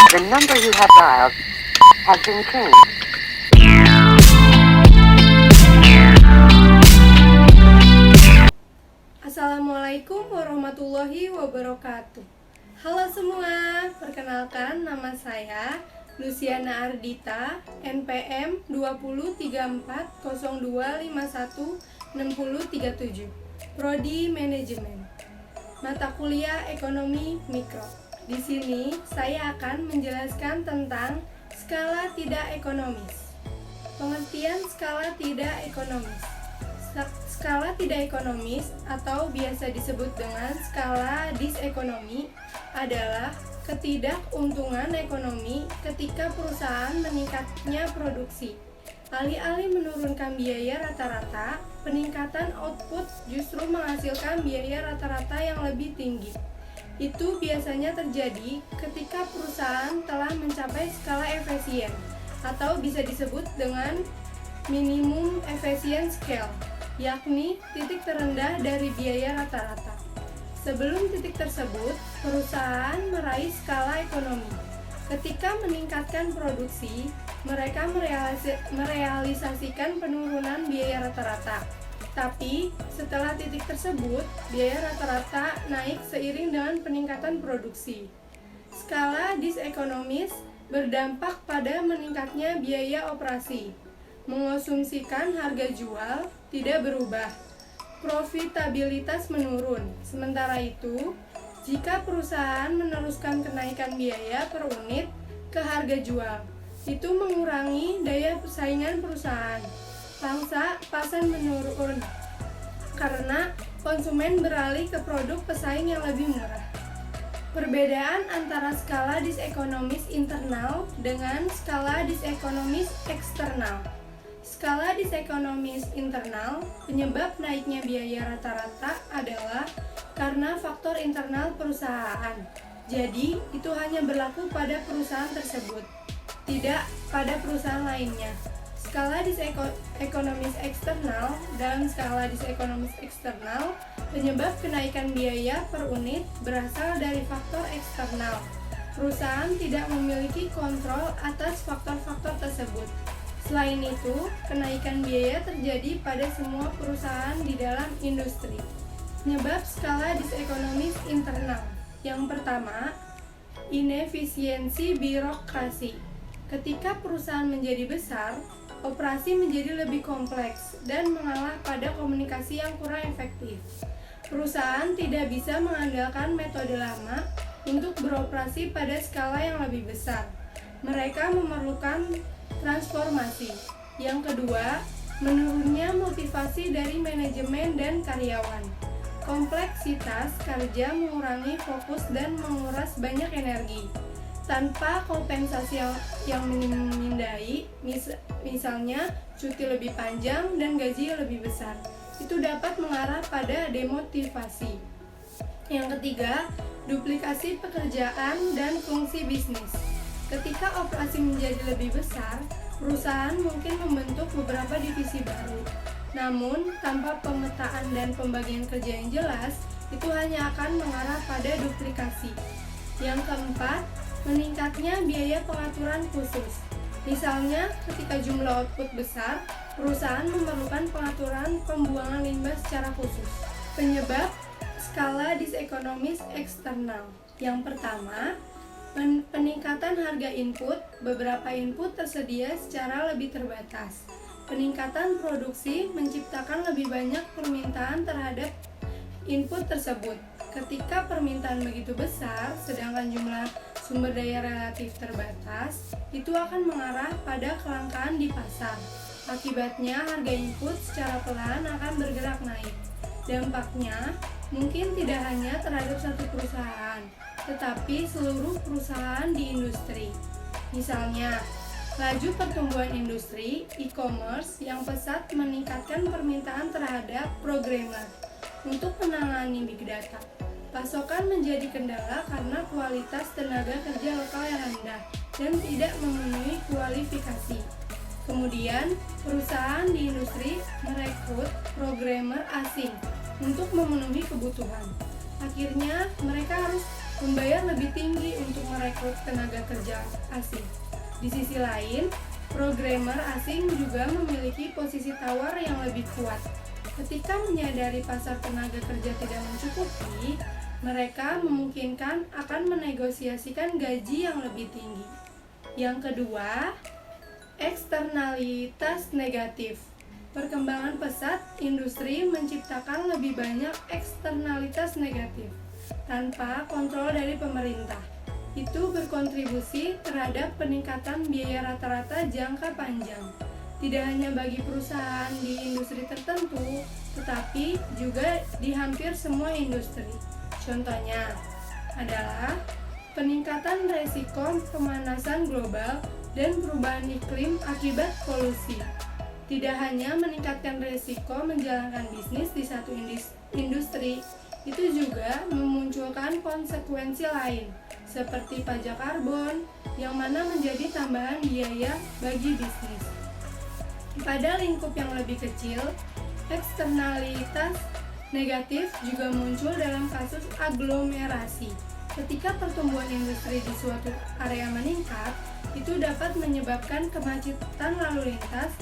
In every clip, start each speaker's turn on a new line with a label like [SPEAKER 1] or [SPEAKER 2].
[SPEAKER 1] The number you have dialed has been changed.
[SPEAKER 2] Assalamualaikum warahmatullahi wabarakatuh. Halo semua, perkenalkan nama saya Luciana Ardita, NPM 203402516037, Prodi Manajemen, mata kuliah Ekonomi Mikro. Di sini saya akan menjelaskan tentang skala tidak ekonomis. Pengertian skala tidak ekonomis. Skala tidak ekonomis atau biasa disebut dengan skala disekonomi adalah ketidakuntungan ekonomi ketika perusahaan meningkatnya produksi. Alih-alih menurunkan biaya rata-rata, peningkatan output justru menghasilkan biaya rata-rata yang lebih tinggi. Itu biasanya terjadi ketika perusahaan telah mencapai skala efisien atau bisa disebut dengan minimum efficient scale, yakni titik terendah dari biaya rata-rata. Sebelum titik tersebut, perusahaan meraih skala ekonomi. Ketika meningkatkan produksi, mereka merealisasikan penurunan biaya rata-rata. Tapi, setelah titik tersebut, biaya rata-rata naik seiring dengan peningkatan produksi. Skala disekonomis berdampak pada meningkatnya biaya operasi. Mengonsumsikan harga jual tidak berubah. Profitabilitas menurun. Sementara itu, jika perusahaan meneruskan kenaikan biaya per unit ke harga jual, itu mengurangi daya persaingan perusahaan. Pangsa pasar menurun karena konsumen beralih ke produk pesaing yang lebih murah. Perbedaan antara skala disekonomis internal dengan skala disekonomis eksternal. Skala disekonomis internal, penyebab naiknya biaya rata-rata adalah karena faktor internal perusahaan. Jadi, itu hanya berlaku pada perusahaan tersebut, tidak pada perusahaan lainnya. Skala disekonomis eksternal. Dalam skala disekonomis eksternal, penyebab kenaikan biaya per unit berasal dari faktor eksternal. Perusahaan tidak memiliki kontrol atas faktor-faktor tersebut. Selain itu, kenaikan biaya terjadi pada semua perusahaan di dalam industri. Penyebab skala disekonomis internal. Yang pertama, inefisiensi birokrasi. Ketika perusahaan menjadi besar, operasi menjadi lebih kompleks dan mengalah pada komunikasi yang kurang efektif. Perusahaan tidak bisa mengandalkan metode lama untuk beroperasi pada skala yang lebih besar. Mereka memerlukan transformasi. Yang kedua, menurunnya motivasi dari manajemen dan karyawan. Kompleksitas kerja mengurangi fokus dan menguras banyak energi. Tanpa kompensasi yang memindai, misalnya cuti lebih panjang dan gaji lebih besar, itu dapat mengarah pada demotivasi. Yang ketiga, duplikasi pekerjaan dan fungsi bisnis. Ketika operasi menjadi lebih besar, perusahaan mungkin membentuk beberapa divisi baru. Namun, tanpa pemetaan dan pembagian kerja yang jelas, itu hanya akan mengarah pada duplikasi. Yang keempat, meningkatnya biaya pengaturan khusus. Misalnya, ketika jumlah output besar, perusahaan memerlukan pengaturan pembuangan limbah secara khusus. Penyebab skala disekonomis eksternal. Yang pertama, peningkatan harga input. Beberapa input tersedia secara lebih terbatas. Peningkatan produksi menciptakan lebih banyak permintaan terhadap input tersebut. Ketika permintaan begitu besar, sedangkan jumlah sumber daya relatif terbatas, itu akan mengarah pada kelangkaan di pasar. Akibatnya, harga input secara pelan akan bergerak naik. Dampaknya mungkin tidak hanya terhadap satu perusahaan, tetapi seluruh perusahaan di industri. Misalnya, laju pertumbuhan industri e-commerce yang pesat meningkatkan permintaan terhadap programmer untuk menangani big data. Pasokan menjadi kendala karena kualitas tenaga kerja lokal yang rendah dan tidak memenuhi kualifikasi. Kemudian, perusahaan di industri merekrut programmer asing untuk memenuhi kebutuhan. Akhirnya, mereka harus membayar lebih tinggi untuk merekrut tenaga kerja asing. Di sisi lain, programmer asing juga memiliki posisi tawar yang lebih kuat. Ketika menyadari pasar tenaga kerja tidak mencukupi, mereka memungkinkan akan menegosiasikan gaji yang lebih tinggi. Yang kedua, eksternalitas negatif. Perkembangan pesat industri menciptakan lebih banyak eksternalitas negatif tanpa kontrol dari pemerintah. Itu berkontribusi terhadap peningkatan biaya rata-rata jangka panjang. Tidak hanya bagi perusahaan di industri tertentu, tetapi juga di hampir semua industri. Contohnya adalah peningkatan resiko pemanasan global dan perubahan iklim akibat polusi. Tidak hanya meningkatkan resiko menjalankan bisnis di satu industri, itu juga memunculkan konsekuensi lain, seperti pajak karbon, yang mana menjadi tambahan biaya bagi bisnis. Pada lingkup yang lebih kecil, eksternalitas negatif juga muncul dalam kasus aglomerasi. Ketika pertumbuhan industri di suatu area meningkat, itu dapat menyebabkan kemacetan lalu lintas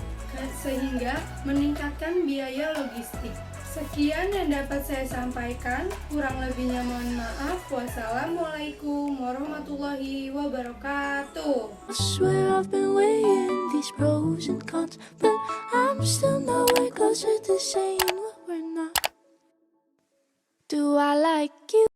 [SPEAKER 2] sehingga meningkatkan biaya logistik. Sekian yang dapat saya sampaikan, kurang lebihnya mohon maaf. Wassalamualaikum warahmatullahi wabarakatuh.
[SPEAKER 3] I swear I've been weighing these pros and cons, but I'm still nowhere closer to saying what we're not. Do I like you?